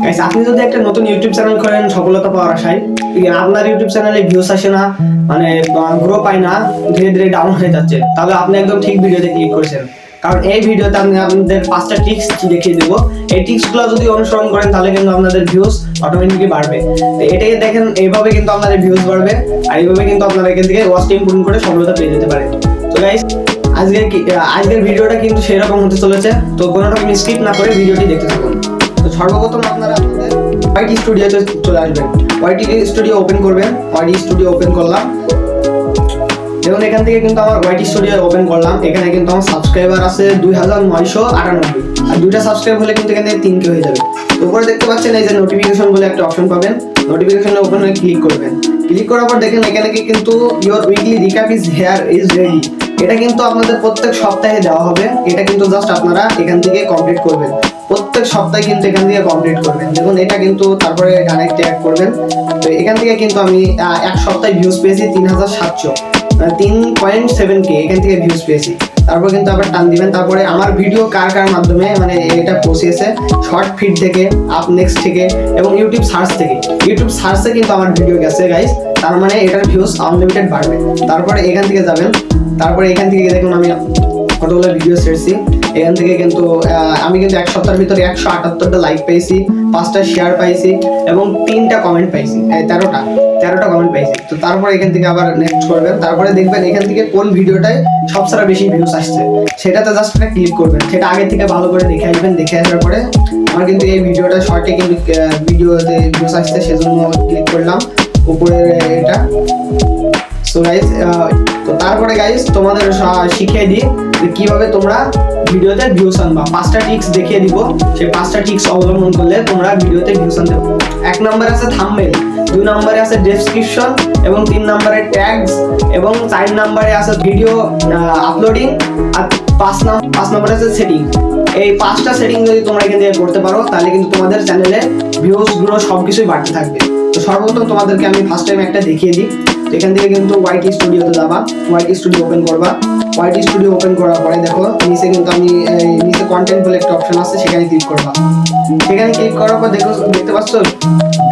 Guys আপনি যদি একটা নতুন ইউটিউব চ্যানেল করেন সফলতা পাওয়ার আশায়, আপনার ইউটিউব চ্যানেলে ভিউজ আসে না, মানে গ্রো পায় না, ধীরে ধীরে ডাউন হয়ে যাচ্ছে, তাহলে আপনি একদম ঠিক ভিডিওতে ক্লিক করেছেন। কারণ এই ভিডিওতে আমি আপনাদের 5টা ট্রিক্স দেখিয়ে দেবো। এই ট্রিক্সগুলো যদি অনুসরণ করেন তাহলে কিন্তু আপনাদের ভিউজ অটোমেটিকলি বাড়বে। তো এটাই দেখেন, এইভাবে কিন্তু আপনাদের ভিউজ বাড়বে, আর এইভাবে কিন্তু আপনারা এখান থেকে ওয়াচ টাইম পূরণ করে সফলতা পেয়ে যেতে পারেন। তো গাইস আজকের ভিডিওটা কিন্তু সেরকম হতে চলেছে, তো কোনো রকম স্কিপ না করে ভিডিওটি দেখতে থাকুন। তো সর্বপ্রথম আপনারা আপনাদের ওয়াইটি স্টুডিওতে চলে আসবেন। ওয়াইটি স্টুডিও ওপেন করবেন। ওয়াইটি স্টুডিও ওপেন করলাম, দেখুন এখান থেকে কিন্তু আমার ওয়াইটি স্টুডিও ওপেন করলাম। এখানে কিন্তু আমার সাবস্ক্রাইবার আছে 2998, আর 2টা সাবস্ক্রাইব হলে কিন্তু এখানে 3K হয়ে যাবে। তো উপরে দেখতে পাচ্ছেন এই যে নোটিফিকেশন বলে একটা অপশন পাবেন, নোটিফিকেশনে ওপেন হয়ে ক্লিক করবেন। ক্লিক করার পর দেখেন এখানে কিন্তু your weekly recap is here is ready. এটা কিন্তু আপনাদের প্রত্যেক সপ্তাহে দেওয়া হবে। এটা কিন্তু জাস্ট আপনারা এখান থেকে কমপ্লিট করবেন, প্রত্যেক সপ্তাহে কিন্তু এখান থেকে কমপ্লিট করবেন। দেখুন এটা কিন্তু তারপরে ডাইরেক্ট ট্যাগ করবেন। তো এখান থেকে কিন্তু আমি এক সপ্তাহে ভিউজ পেয়েছি 3700, 3.7K এখান থেকে ভিউজ পেয়েছি। তারপর কিন্তু আবার টান দিবেন। তারপরে আমার ভিডিও কার কার মাধ্যমে মানে এটা পৌঁছেছে, শর্ট ফিড থেকে, আপ নেক্সট থেকে এবং ইউটিউব সার্চ থেকে। ইউটিউব সার্চে কিন্তু আমার ভিডিও গেছে গাইস, তার মানে এটার ভিউজ আনলিমিটেড বাড়বে। তারপরে এখান থেকে যাবেন। তারপরে এখান থেকে দেখুন আমি কতগুলো ভিডিও ছেড়েছি। এখান থেকে কিন্তু আমি কিন্তু এক সপ্তাহের ভিতরে 178টা লাইক পাইছি, 5টা শেয়ার পাইছি এবং 3টা কমেন্ট পাইছি, 13টা কমেন্ট পাইছি। তো তারপরে এখান থেকে আবার নেক্সট করবেন। তারপরে দেখবেন এখান থেকে কোন ভিডিওটায় সবচেয়ে বেশি ভিউজ আসছে, সেটাতে জাস্ট একটা ক্লিক করবেন। সেটা আগে থেকে ভালো করে দেখে আসবেন। দেখে আসার পরে আমার কিন্তু এই ভিডিওটা শর্টে কিন্তু ভিডিওতে ভিউজ আসছে, সেজন্য ক্লিক করলাম উপরে এটা। সো গাইস, তো তারপরে গাইস তোমাদের শিখিয়ে দিই যে কিভাবে তোমরা ভিডিওতে ভিউজ আনবা। 5টা ট্রিক্স দেখিয়ে দিব, সেই 5টা ট্রিক্স অবলম্বন করলে তোমরা ভিডিওতে ভিউজ আনতে পারবে। 1 নম্বরে আছে থাম্বনেল, 2 নম্বরে আছে ডেসক্রিপশন এবং 3 নম্বরে ট্যাগস এবং 4 নম্বরে আছে ভিডিও আপলোডিং, আর 5 নম্বরে আছে সেটিং। এই 5টা সেটিং যদি তোমরা এখান থেকে করতে পারো তাহলে কিন্তু তোমাদের চ্যানেলে ভিউজ গুলো সবকিছুই বাড়তে থাকবে। তো সর্বপ্রথম তোমাদেরকে আমি ফার্স্ট টাইম একটা দেখিয়ে দিই। এখান থেকে কিন্তু ওয়াইটি স্টুডিওতে যাবা, ওয়াইটি স্টুডিও ওপেন করবা। ওয়াইটি স্টুডিও ওপেন করার পরে দেখো নিচে কিন্তু আমি নিচে কন্টেন্ট বলে একটা অপশন আছে, সেখানে ক্লিক করবা। সেখানে ক্লিক করার পর দেখতে পাচ্ছ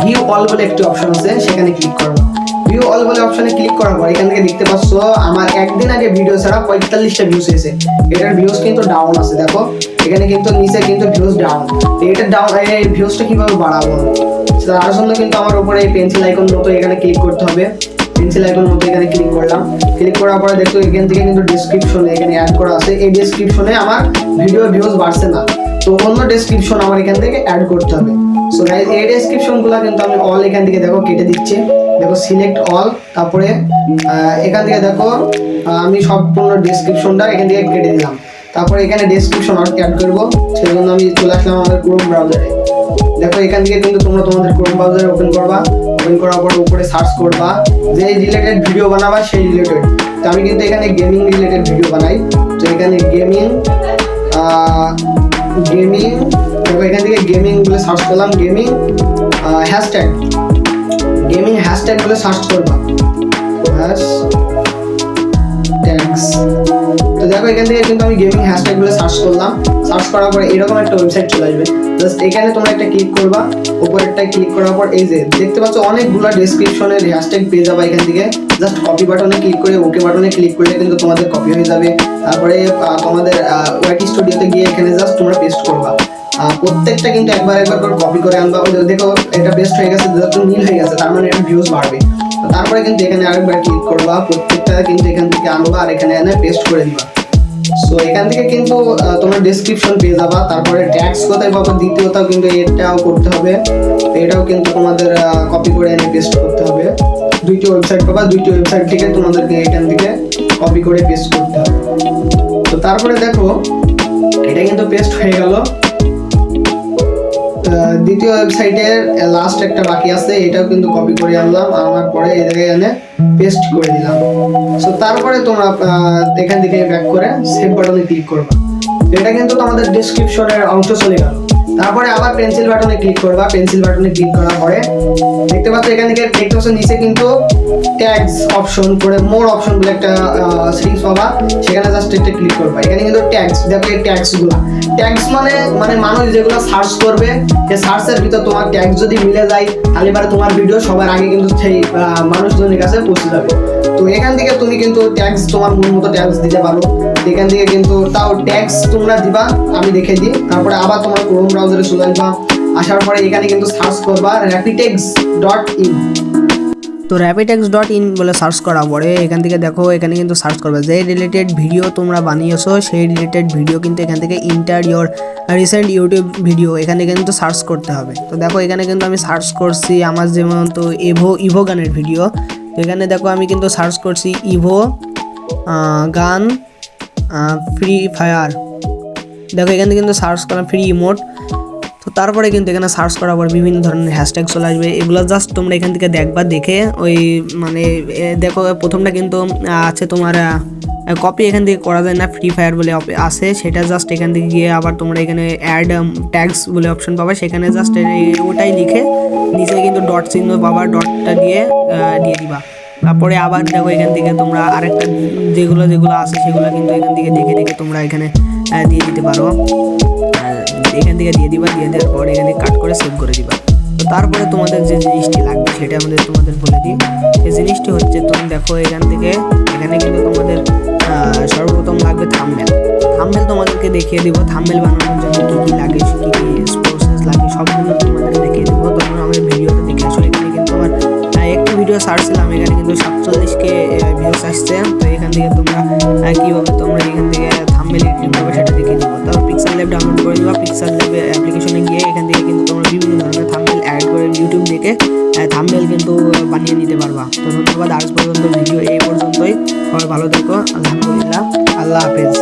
ভিউ অল বলে একটা অপশন আছে, সেখানে ক্লিক করবা। ভিউ অল বলে অপশনে ক্লিক করার পর এখান থেকে দেখতে পাচ্ছ আমার একদিন আগে ভিডিও ছাড়া 45টা ভিউজ এসেছে। এটার ভিউজ কিন্তু ডাউন আছে, দেখো এখানে কিন্তু নিচে কিন্তু ভিউজ ডাউন। এটা ডাউন, এই ভিউজটা কিভাবে বাড়াবো তার জন্য কিন্তু আমার উপরে এই পেন্সিল আইকন মতো এখানে ক্লিক করতে হবে। পেন্সিল আইকন মতো এখানে ক্লিক করলাম। ক্লিক করার পরে দেখো এখান থেকে কিন্তু ডেসক্রিপশনে এখানে অ্যাড করা আছে। এই ডেসক্রিপশনে আমার ভিডিও ভিউজ বাড়ছে না, তো অন্য ডেসক্রিপশন আমার এখান থেকে অ্যাড করতে হবে। সো গাইস এই ডেসক্রিপশনগুলো কিন্তু আমি অল এখান থেকে দেখো কেটে দিচ্ছি। দেখো সিলেক্ট অল, তারপরে এখান থেকে দেখো আমি সম্পূর্ণ ডেসক্রিপশনটা এখান থেকে কেটে দিলাম। তারপরে এখানে ডেসক্রিপশন অ্যাড করব, সেই জন্য আমি চলে আসলাম আমার ক্রোম ব্রাউজারে। দেখো এখান থেকে কিন্তু তোমরা তোমাদের ক্রোম ব্রাউজারে ওপেন করবা। ওপেন করার পর উপরে সার্চ করবা যে রিলেটেড ভিডিও বানাবা সেই রিলেটেড। তো আমি কিন্তু এখানে গেমিং রিলেটেড ভিডিও বানাই, তো এখানে গেমিং দেখো এখান থেকে গেমিং বলে সার্চ করলাম। গেমিং হ্যাশট্যাগ বলে সার্চ করবা, হ্যাশট্যাগস। তো দেখো এখান থেকে কিন্তু আমি গেমিং হ্যাশট্যাগ বলে সার্চ করলাম। সার্চ করার পরে এরকম একটা ওয়েবসাইট চলে আসবে। জাস্ট এখানে তোমরা একটা ক্লিক করবা, উপরেরটায় ক্লিক করার পর এই যে দেখতে পাচ্ছ অনেকগুলো ডেসক্রিপশনের হ্যাশট্যাগ পেয়ে যাবে। এখান থেকে জাস্ট কপি বাটনে ক্লিক করে ওকে বাটনে ক্লিক করলে কিন্তু তোমাদের কপি হয়ে যাবে। তারপরে তোমাদের ওয়াইটি স্টুডিওতে গিয়ে এখানে জাস্ট তোমরা পেস্ট করবা। প্রত্যেকটা কিন্তু একবার করে কপি করে আনবা। দেখো এটা পেস্ট হয়ে গেছে, যত মিল হয়ে গেছে, তার মানে এটা ভিউজ বাড়বে। তারপরে কিন্তু এখানে আরেকবার ক্লিক করবা, প্রত্যেকটা কিন্তু এখান থেকে আনবা আর এখানে এনে পেস্ট করে দিবা। সো এখান থেকে কিন্তু তোমরা ডেসক্রিপশন পেয়ে যাবা। তারপরে ট্যাগস কোথায় পাবো, দ্বিতীয়টাও কিন্তু এটাও করতে হবে। এটাও কিন্তু তোমাদের কপি করে এনে পেস্ট করতে হবে। 2টি ওয়েবসাইট পাবা, 2টি ওয়েবসাইট থেকে তোমাদেরকে এখান থেকে কপি করে পেস্ট করতে হবে। তো তারপরে দেখো এটা কিন্তু পেস্ট হয়ে গেল। দ্বিতীয় ওয়েবসাইটের লাস্ট একটা বাকি আছে, এটাও কিন্তু কপি করে আনলাম। আনার পরে এই জায়গায় এনে পেস্ট করে দিলাম। সো তারপরে তোমরা এখান থেকে ব্যাক করে সেভ বাটনে ক্লিক করবা। এটা কিন্তু তোমাদের ডেসক্রিপশনের অংশ চলে গেল। তারপরে আবার পেন্সিল বাটনে ক্লিক করবা। পেন্সিল বাটনে ক্লিক করার পরে দেখতে পাচ্ছ এখান থেকে দেখতে পাচ্ছ নিচে কিন্তু ট্যাগস অপশন করে মোর অপশন বলে একটা সেটিংস পাবা, সেখানে জাস্ট একটা ক্লিক করবা। এখানে কিন্তু ট্যাগস, দেখো এই ট্যাগসগুলো, ট্যাগস মানে মানুষ যেগুলো সার্চ করবে, সেই সার্চের ভিতর তোমার ট্যাগস যদি মিলে যায় তাহলে এবারে তোমার ভিডিও সবার আগে কিন্তু সেই মানুষজনের কাছে পৌঁছে যাবে। তো এখান থেকে তুমি কিন্তু ট্যাগস তোমার মন মতো ট্যাগস দিতে পারো। এখান থেকে কিন্তু তাও ট্যাগস তোমরা দিবা, আমি দেখে দিই। তারপরে আবার তোমার ক্রোম ব্রাউজারে চলে আসবা, আসার পরে এখানে কিন্তু সার্চ করবা rapitex.in। তো rapitex.in বলে সার্চ করার পরে এখান থেকে দেখো এখানে কিন্তু সার্চ করবে যে রিলেটেড ভিডিও তোমরা বানিয়েছো, সেই রিলেটেড ভিডিও কিন্তু এখান থেকে inter your recent YouTube video এখানে কিন্তু সার্চ করতে হবে। তো দেখো এখানে কিন্তু আমি সার্চ করছি আমার যেমন তো ইভো গানের ভিডিও। তো এখানে দেখো আমি কিন্তু সার্চ করছি ইভো গান ফ্রি ফায়ার। দেখো এখানে কিন্তু সার্চ করলাম ফ্রি ইমোট। তো তারপরে কিন্তু এখানে সার্চ করার পর বিভিন্ন ধরনের হ্যাশট্যাগ চলে আসবে, এগুলো জাস্ট তোমরা এখান থেকে দেখবা। দেখে ওই মানে দেখো প্রথমটা কিন্তু আছে তোমার কপি এখান থেকে করা যায় না, ফ্রি ফায়ার বলে আছে, সেটা জাস্ট এখান থেকে গিয়ে আবার তোমরা এখানে অ্যাড ট্যাগস বলে অপশন পাবা, সেখানে জাস্ট ওটাই লিখে নিচে কিন্তু ডট চিহ্ন পাবা, ডটটা দিয়ে দিবা। তারপরে আবার দেখো এখান থেকে তোমরা আরেকটা যেগুলো আছে সেগুলো কিন্তু এখান থেকে দেখে তোমরা এখানে দিয়ে দিতে পারো। এখান থেকে দিয়ে দিবা, দিয়ে দেওয়ার পরে এখানে কাট করে সেভ করে দিবা। তো তারপরে তোমাদের যে জিনিসটি লাগবে সেটা তোমাদের বলে দিই। এই জিনিসটি হচ্ছে তুমি দেখো এখানে কিন্তু তোমাদের সর্বপ্রথম লাগবে থাম্বনেল। থাম্বনেল তোমাদেরকে দেখিয়ে দিব, থাম্বনেল বানানোর জন্য কী লাগে, কী প্রসেস লাগে সবগুলো তোমাদের দেখিয়ে দেবো। তখন আমাদের ভিডিওটা দেখে আসো। এখানে কিন্তু আমার একটি ভিডিও সার্চ ছিলাম, এখানে কিন্তু 47K ভিউস আসছে। তো এখান থেকে তোমরা কীভাবে তোমরা এখান থেকে থাম্বনেল এডিটিং করবে সেটা দেখিয়ে দেবো। তারপর পিক্সেল ল্যাব ডাউনলোড করে দিবা। পিক্সেল ল্যাব অ্যাপ্লিকেশনে গিয়ে এখান থেকে কিন্তু তোমরা বিভিন্ন ধরনের থাম্বনেল অ্যাড করে ইউটিউব দেখে থাম্বনেল কিন্তু বানিয়ে নিতে পারবা। তো ধন্যবাদ, আজ পর্যন্ত ভিডিও এই পর্যন্তই। সবাই ভালো থেকো, আলহামদুলিল্লাহ, আল্লাহ হাফেজ।